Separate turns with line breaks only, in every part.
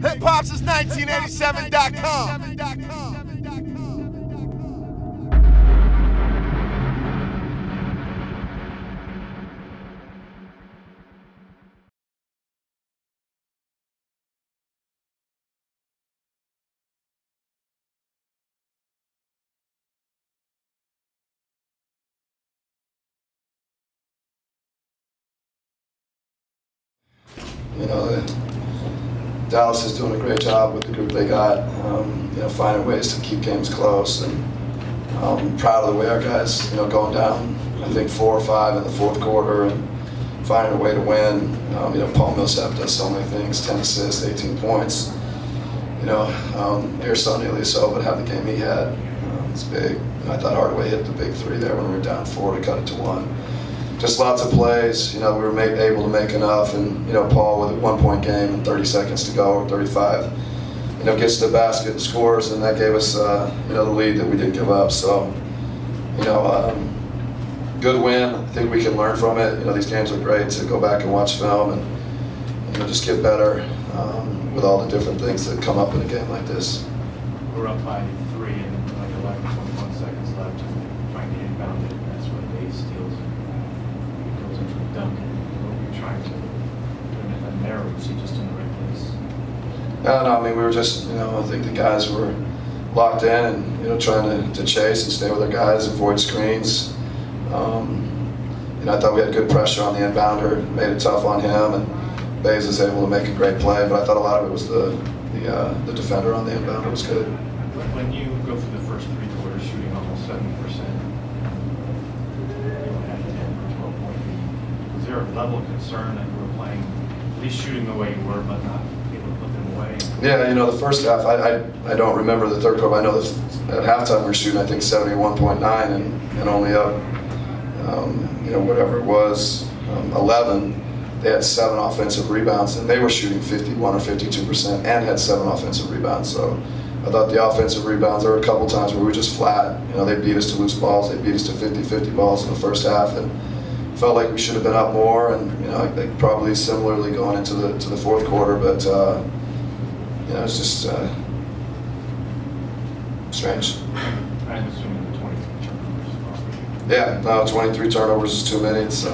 Hip-hop since 1987.com.
You know, Dallas is doing a great job with the group they got, you know, finding ways to keep games close, and I'm proud of the way our guys, you know, going down, I think 4 or 5 in the fourth quarter and finding a way to win. You know, Paul Millsap does so many things, 10 assists, 18 points. You know, Ersan Ilyasova would have the game he had. It's big. And I thought Hardaway hit the big 3 there when we were down 4 to cut it to 1. Just lots of plays, you know, we were able to make enough, and, you know, Paul with a 1-point game and 30 seconds to go, or 35, you know, gets to the basket and scores, and that gave us, you know, the lead that we didn't give up. So, you know, good win. I think we can learn from it. You know, these games are great to go back and watch film and, you know, just get better with all the different things that come up in a game like this.
We're up by 3 and like 11, 21 seconds left, trying to get inbounded. That's what Bay steals. Duncan, what were you trying to do in that narrow? Was he just in the right place?
No, I mean, we were just, you know, I think the guys were locked in and, you know, trying to chase and stay with their guys, avoid screens. You know, I thought we had good pressure on the inbounder, made it tough on him, and Baze was able to make a great play, but I thought a lot of it was the defender on the inbounder was good.
When you go through the first 3 quarters shooting almost 70%, is there a level of concern that you were playing, at least shooting the way you were, but not able to put them away?
Yeah, you know, the first half, I don't remember the third quarter. I know that at halftime we were shooting, I think, 71.9 and only up, you know, whatever it was, 11. They had 7 offensive rebounds, and they were shooting 51 or 52% and had 7 offensive rebounds. So I thought the offensive rebounds, there were a couple times where we were just flat. You know, they beat us to loose balls. They beat us to 50-50 balls in the first half, and felt like we should have been up more, and, you know, I think probably similarly going into the fourth quarter, but you know, it's just strange.
I'm assuming the 23 turnovers.
Yeah, no, 23 turnovers is too many. It's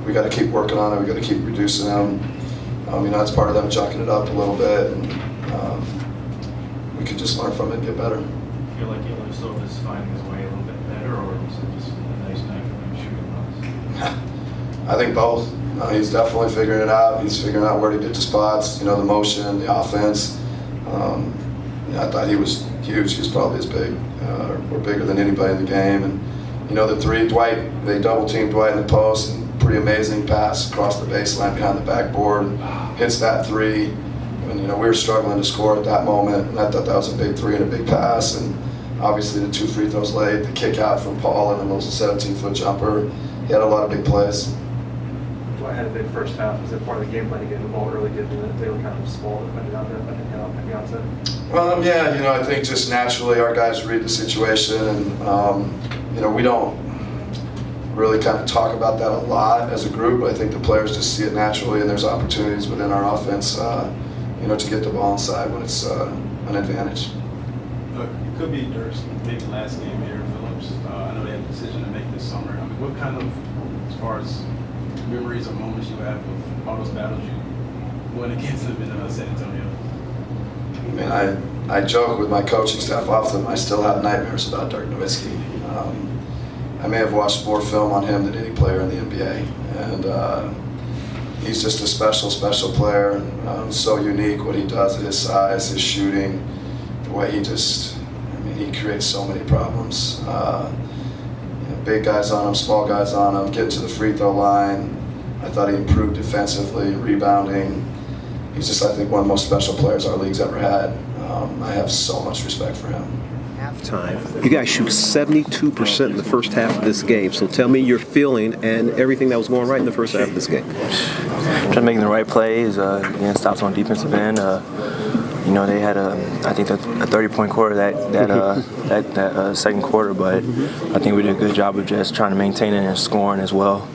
we got to keep working on it. We got to keep reducing them. You know, it's part of them chucking it up a little bit, and we could just learn from it and get better.
Do you feel like Ilyasova is finding his way a little bit better, or was it just a nice night for him shooting those?
I think both. He's definitely figuring it out. He's figuring out where to get to spots, you know, the motion, the offense. You know, I thought he was huge. He was probably as big or bigger than anybody in the game. And, you know, the 3, Dwight, they double-teamed Dwight in the post, and pretty amazing pass across the baseline behind the backboard, and hits that 3. And, you know, we were struggling to score at that moment, and I thought that was a big 3 and a big pass. And obviously the 2 free throws late, the kick out from Paul, and then was a 17-foot jumper. He had a lot of big plays.
Dwight had a big first half. Was it part of the game plan to get the ball early, given that they were kind of small at the outset?
Yeah, you know, I think just naturally our guys read the situation, and you know, we don't really kind of talk about that a lot as a group, but I think the players just see it naturally, and there's opportunities within our offense, you know, to get the ball inside when it's an advantage.
It could be Durst, maybe last game here, Phillips. I know they had a decision to make this summer. I mean, what kind of, as far as memories or moments you have of all those battles you won against them in San Antonio?
I mean, I joke with my coaching staff often. I still have nightmares about Dirk Nowitzki. I may have watched more film on him than any player in the NBA, and he's just a special player. So unique what he does at his size, his shooting, the way he just, I mean, he creates so many problems. You know, big guys on him, small guys on him, getting to the free throw line. I thought he improved defensively, rebounding. He's just, I think, one of the most special players our league's ever had. I have so much respect for him.
Halftime, you guys shoot 72% in the first half of this game. So tell me your feeling and everything that was going right in the first half of this game.
Just making the right plays, getting stops on defensive end. You know, they had I think a 30-point quarter that second quarter, but I think we did a good job of just trying to maintain it and scoring as well.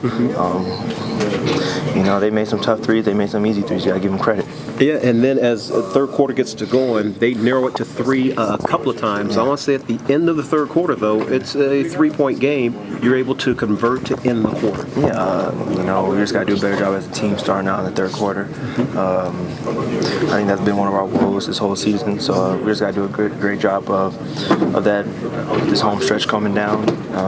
You know, they made some tough threes, they made some easy threes. You gotta give them credit.
Yeah, and then as the third quarter gets to going, they narrow it to 3 a couple of times. I want to say at the end of the third quarter, though, it's a 3-point game. You're able to convert to end the quarter.
Yeah, we just got to do a better job as a team starting out in the third quarter. I think that's been one of our woes this whole season. So we just got to do a great job of that. With this home stretch coming down,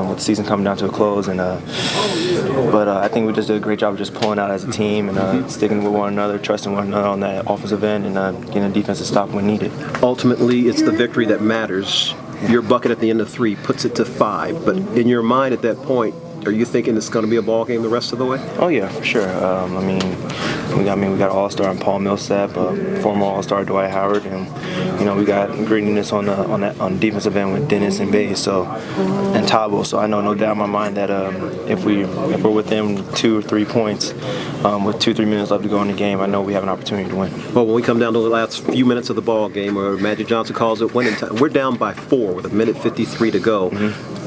with the season coming down to a close, and but I think we just did a great job of just pulling out as a team and sticking with one another, trusting one another on that offensive end, and getting a defensive stop when needed.
Ultimately, it's the victory that matters. Your bucket at the end of 3 puts it to 5, but in your mind at that point, are you thinking it's going to be a ball game the rest of the way?
Oh yeah, for sure. We got All-Star and Paul Millsap, former All-Star Dwight Howard, and we got grittiness on the defensive end with Dennis and and Tabo. So I know no doubt in my mind that if we're within 2 or 3 points with 2-3 minutes left to go in the game, I know we have an opportunity to win.
Well, when we come down to the last few minutes of the ball game, or Magic Johnson calls it winning time, we're down by 4 with 1:53 to go.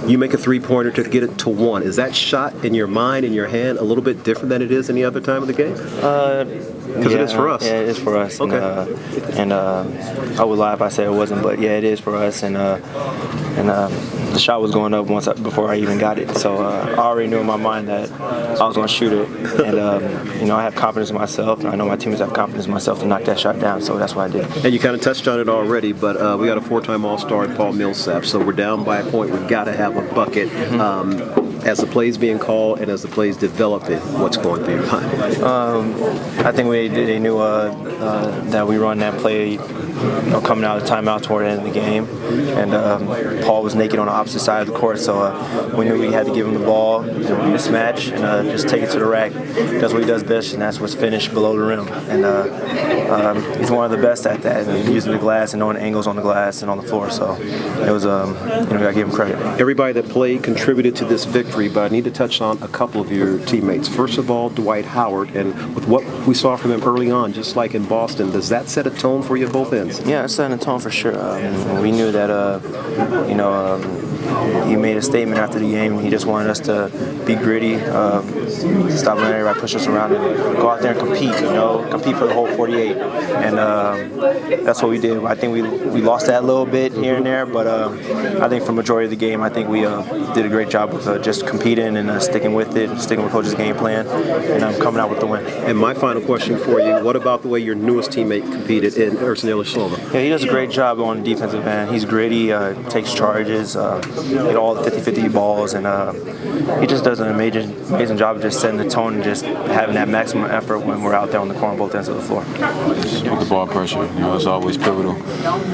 You make a 3-pointer to get it to 1. Is that shot in your mind, in your hand, a little bit different than it is any other time of the game? Because it is for us.
Yeah, it is for us.
Okay.
And I would lie if I said it wasn't, but yeah, it is for us. And the shot was going up before I even got it. So I already knew in my mind that I was going to shoot it. And I have confidence in myself, and I know my teammates have confidence in myself to knock that shot down. So that's what I did.
And you kind of touched on it already, but we got a 4-time All-Star at Paul Millsap, so we're down by a point. We've got to have a bucket. As the plays being called and as the plays developing, what's going through your mind?
I think they knew that we run that play, coming out of the timeout toward the end of the game, and Paul was naked on the opposite side of the court, so we knew we had to give him the ball, mismatch, and just take it to the rack. That's what he does best, and that's what's finished below the rim. And he's one of the best at that, and using the glass and knowing angles on the glass and on the floor. So it was, gotta give him credit.
Everybody that played contributed to this victory, but I need to touch on a couple of your teammates. First of all, Dwight Howard, and with what we saw from him early on, just like in Boston, does that set a tone for you at both ends?
Yeah, it's setting a tone for sure. We knew that, he made a statement after the game. He just wanted us to be gritty, stop letting everybody push us around, and go out there and compete. Compete for the whole 48. And that's what we did. I think we lost that a little bit here and there, but I think for the majority of the game, I think we did a great job of just competing and sticking with it, sticking with Coach's game plan, and coming out with the win.
And my final question for you: what about the way your newest teammate competed in Ersan Ilyasova?
Yeah, he does a great job on the defensive end. He's gritty, takes charges, get all the 50-50 balls, and he just does an amazing job of just setting the tone and just having that maximum effort when we're out there on the court on both ends of the floor.
With the ball pressure, it's always pivotal,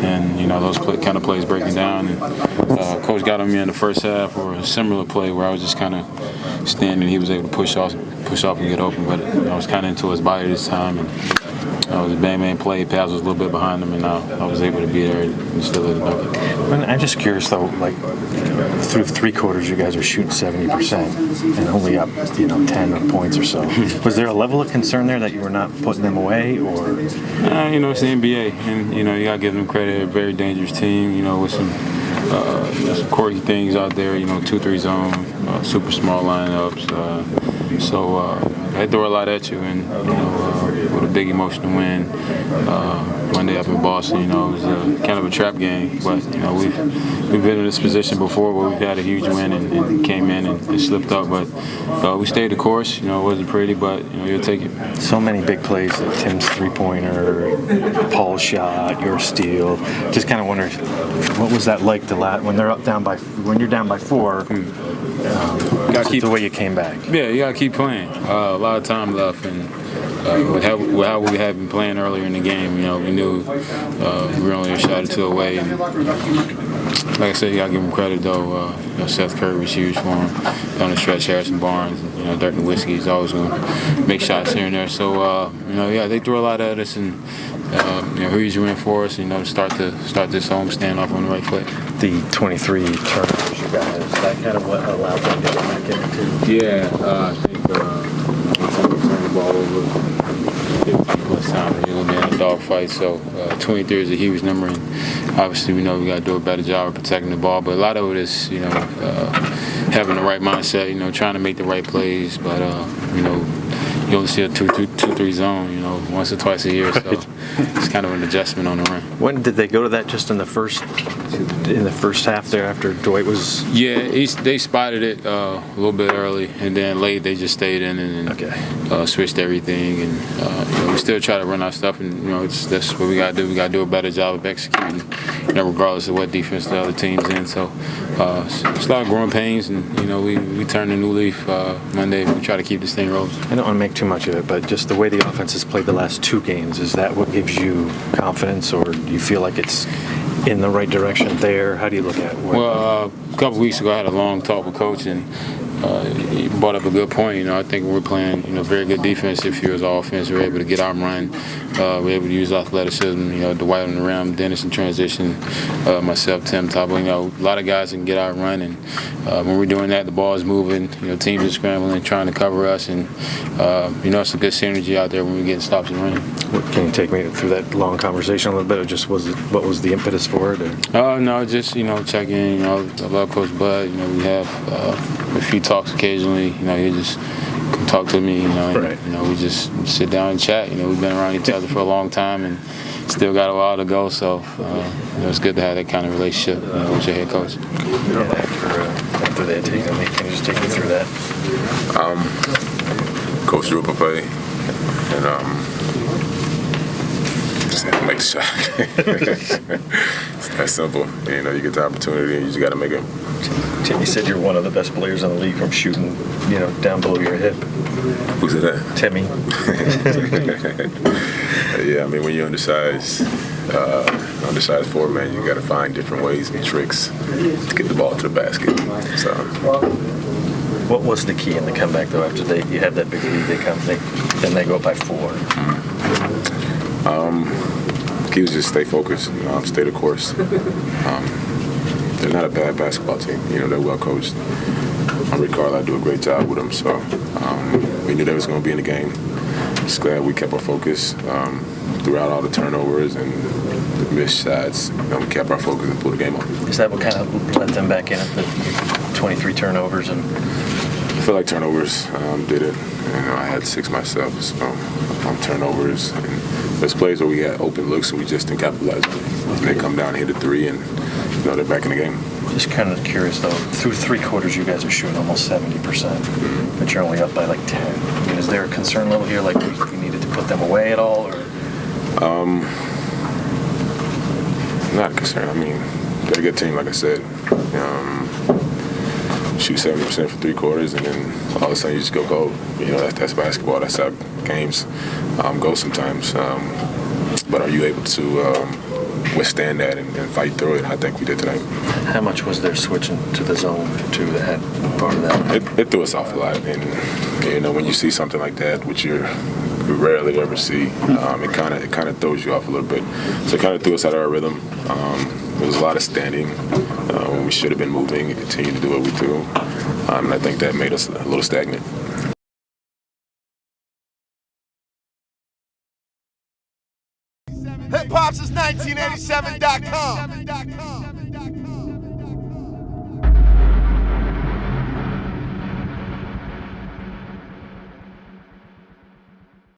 and those kind of plays breaking down. And Coach got on me in the first half, or a similar play where I was just kind of standing. He was able to push off and get open, but I was kind of into his body this time, and it was a bang play. Paz was a little bit behind him, and I was able to be there and still hit the bucket.
I'm just curious though, like through 3 quarters, you guys are shooting 70% and only up, 10 points or so. Was there a level of concern there that you were not putting them away, or?
It's the NBA, and you gotta give them credit. A very dangerous team, with some quirky things out there. 2-3 zone, super small lineups. So they throw a lot at you, and with a big emotion to win. One day up in Boston, it was kind of a trap game, but we've been in this position before where we've had a huge win and came in and slipped up, but we stayed the course. It wasn't pretty, but you'll take it.
So many big plays, Tim's 3-pointer, Paul's shot, your steal. Just kind of wonder, what was that like when you're down by 4? The way you came back.
Yeah, you gotta keep playing. A lot of time left, and with how we had been playing earlier in the game, we knew we were only a shot or 2 away. And like I said, you gotta give him credit though. Seth Curry was huge for him. Down the stretch, Harrison Barnes, and Dirk Nowitzki is always gonna make shots here and there. So they threw a lot at us, and huge win for us. To start this home standoff on the right foot.
The 23 turnovers you guys, is that kind of what allowed them to get back into?
Yeah, I think once we turn the ball over 50+ times, you're going to be in a dogfight. So 23 is a huge number, and obviously we know we got to do a better job of protecting the ball. But a lot of it is, having the right mindset, trying to make the right plays. But, you only see a 2-3 zone, you know, once or twice a year. So it's kind of an adjustment on the run.
When did they go to that? Just in the first half there after Dwight was?
Yeah, they spotted it a little bit early, and then late they just stayed in and switched everything. And you know, we still try to run our stuff, and you know, that's what we got to do. We got to do a better job of executing, you know, regardless of what defense the other team's in. So it's a lot of growing pains, and you know, we turned a new leaf Monday. We try to keep this thing rolling.
I don't want to make too much of it, but just the way the offense has played the last 2 games, is that what gives you confidence, or do you feel like it's in the right direction there? How do you look at it?
Well, a couple weeks ago, I had a long talk with Coach, and he brought up a good point. You know, I think we're playing, you know, very good defense. If he was offense, we're able to get our run. We're able to use athleticism. You know, Dwight on the rim, Dennis in transition, myself, Tim, Tabo. You know, a lot of guys that can get our run, and when we're doing that, the ball is moving. You know, teams are scrambling, trying to cover us, and you know, it's a good synergy out there when we're getting stops and running.
Can you take me through that long conversation a little bit, or just what was the impetus for it?
No, just, you know, check in. You know, I love Coach Bud. You know, we have a few talks occasionally. You know, he just come talk to me. You know, and,
right.
You know, we just sit down and chat. You know, we've been around each other for a long time, and still got a while to go. So you know, it's good to have that kind of relationship with your head coach.
After they had taken me, can you just take me through that?
Coach drew up a play, and just have to make the shot. It's that simple. You know, you get the opportunity, and you just got to make it.
Tim, you said you're one of the best players in the league from shooting, you know, down below your hip.
Who said that?
Timmy.
Yeah, I mean, when you're undersized forward, man, you got to find different ways and tricks to get the ball to the basket. So.
What was the key in the comeback, though, after you had that big lead, then they go up by 4?
Key was just stay focused, stay the course. They're not a bad basketball team. You know, they're well coached. Rick Carlisle do a great job with them, so we knew they was going to be in the game. Just glad we kept our focus throughout all the turnovers and the missed shots. We kept our focus and pulled the game off.
Is that what kind of let them back in at the 23 turnovers? And
I feel like turnovers did it. You know, I had 6 myself, so on turnovers. And there's plays where we had open looks and we just didn't capitalize on it. And they come down and hit a 3, and you know, they're back in the game.
Just kind of curious, though, through 3 quarters you guys are shooting almost 70%, but you're only up by like 10. I mean, is there a concern level here, like we needed to put them away at all? Or?
Not a concern. I mean, they're a good team, like I said. Shoot 70% for 3 quarters, and then all of a sudden you just go cold. You know, that's basketball. That's how games go sometimes. But are you able to withstand that and fight through it? I think we did tonight.
How much was there switching to the zone too that had part of that?
It threw us off a lot, and you know, when you see something like that, which you rarely ever see, it kind of throws you off a little bit. So it kind of threw us out of our rhythm. There was a lot of standing when we should have been moving and continue to do what we do, and I think that made us a little stagnant.
Hip Hop since 1987.com.